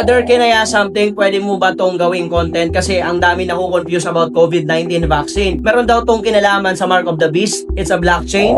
Brother, can I ask something? Pwede mo ba tong gawing content? Kasi ang dami naku-confuse about COVID-19 vaccine. Meron daw tong kinalaman sa Mark of the Beast. It's a blockchain.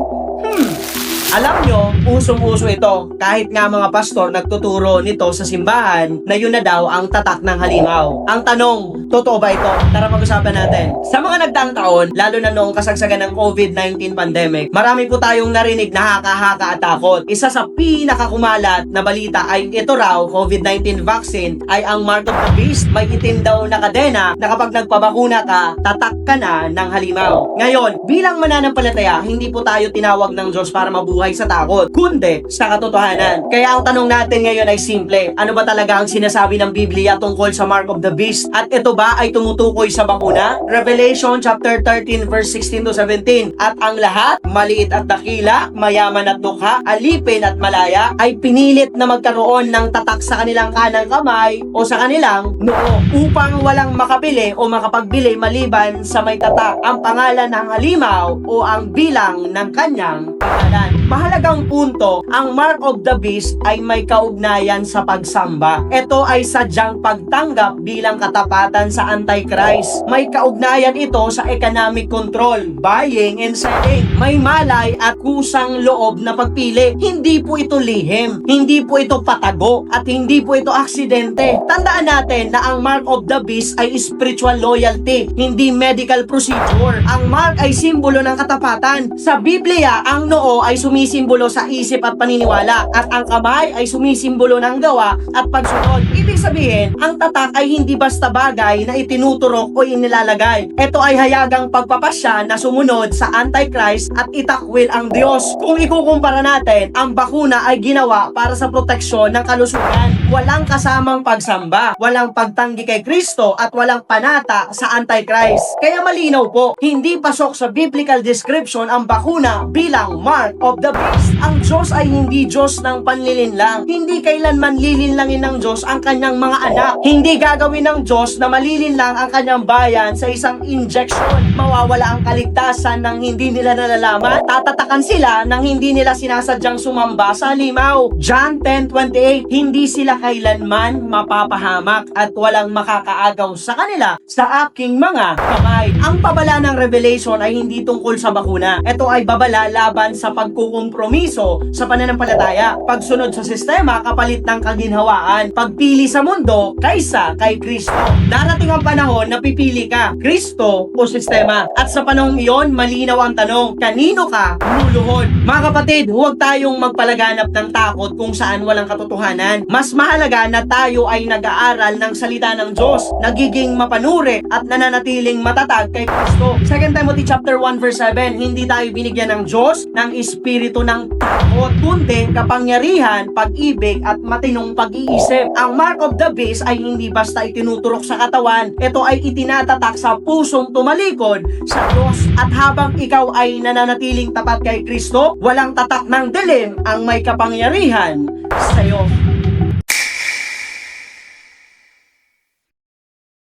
Alam nyo, usong-uso ito. Kahit nga mga pastor nagtuturo nito sa simbahan na yun na daw ang tatak ng halimaw. Ang tanong, totoo ba ito? Tara pag-usapan natin. Sa mga nagdaang taon, lalo na noong kasagsagan ng COVID-19 pandemic, marami po tayong narinig na haka-haka at takot. Isa sa pinakakumalat na balita ay ito raw, COVID-19 vaccine ay ang Mark of the Beast. May itim daw na kadena na kapag nagpabakuna ka, tatak ka na ng halimaw. Ngayon, bilang mananampalataya, hindi po tayo tinawag ng Diyos para mabuhay sa takot, kundi sa katotohanan. Kaya ang tanong natin ngayon ay simple. Ano ba talaga ang sinasabi ng Biblia tungkol sa Mark of the Beast? At ito ba ay tumutukoy sa bakuna? Revelation chapter 13 verse 16 to 17. At ang lahat, maliit at dakila, mayaman at dukha, alipin at malaya, ay pinilit na magkaroon ng tatak sa kanilang kanang kamay o sa kanilang noo upang walang makabili o makapagbili maliban sa may tatak, ang pangalan ng halimaw o ang bilang ng kanyang pangalan. Mahalagang punto, ang Mark of the Beast ay may kaugnayan sa pagsamba. Ito ay sadyang pagtanggap bilang katapatan sa Antichrist. May kaugnayan ito sa economic control, buying and selling. May malay at kusang loob na pagpili. Hindi po ito lihim, hindi po ito patago, at hindi po ito aksidente. Tandaan natin na ang Mark of the Beast ay spiritual loyalty, hindi medical procedure. Ang mark ay simbolo ng katapatan. Sa Biblia, ang noo ay sumisimbolo sa isip at paniniwala, at ang kamay ay sumisimbolo ng gawa at pagsunod. Ibig sabihin, ang tatak ay hindi basta bagay na itinuturok o inilalagay. Ito ay hayagang pagpapasya na sumunod sa Antichrist at itakwil ang Diyos. Kung ikukumpara natin, ang bakuna ay ginawa para sa proteksyon ng kalusugan. Walang kasamang pagsamba, walang pagtanggi kay Kristo, at walang panata sa Antichrist. Kaya malinaw po, hindi pasok sa biblical description ang bakuna bilang Mark of the Beast. Ang Diyos ay hindi Diyos ng panlilinlang. Hindi kailanman lilinlangin ng Diyos ang kanyang mga anak. Hindi gagawin ng Diyos na malilinlang ang kanyang bayan sa isang injection. Mawawala ang kaligtasan ng hindi nila nalalaman. Tatatakan sila ng hindi nila sinasadyang sumamba sa halimaw. John 10:28, hindi sila kailanman mapapahamak at walang makakaagaw sa kanila sa aking mga kamay. Ang babala ng Revelation ay hindi tungkol sa bakuna. Ito ay babala laban sa pagkukompromiso sa pananampalataya, pagsunod sa sistema kapalit ng kaginhawaan, pagpili sa mundo kaysa kay Kristo. Darating ang panahon na pipili ka, Kristo o sistema. At sa panahong iyon, malinaw ang tanong, kanino ka luluhod? Mga kapatid, huwag tayong magpalaganap ng takot kung saan walang katotohanan. Mas mahalaga na tayo ay nag-aaral ng salita ng Diyos, nagiging mapanuri at nananatiling matatag kay Kristo. 2 Timothy chapter 1 verse 7, hindi tayo binigyan ng Diyos ng espiritu ng takot, kundi kapangyarihan, pag-ibig at matinong pag-iisip. Ang Mark of the Beast ay hindi basta itinuturok sa katawan, ito ay itinatatak sa pusong tumalikod sa Diyos. At habang ikaw ay nananatiling tapat kay Kristo, walang tatak ng dilim ang may kapangyarihan sa iyo.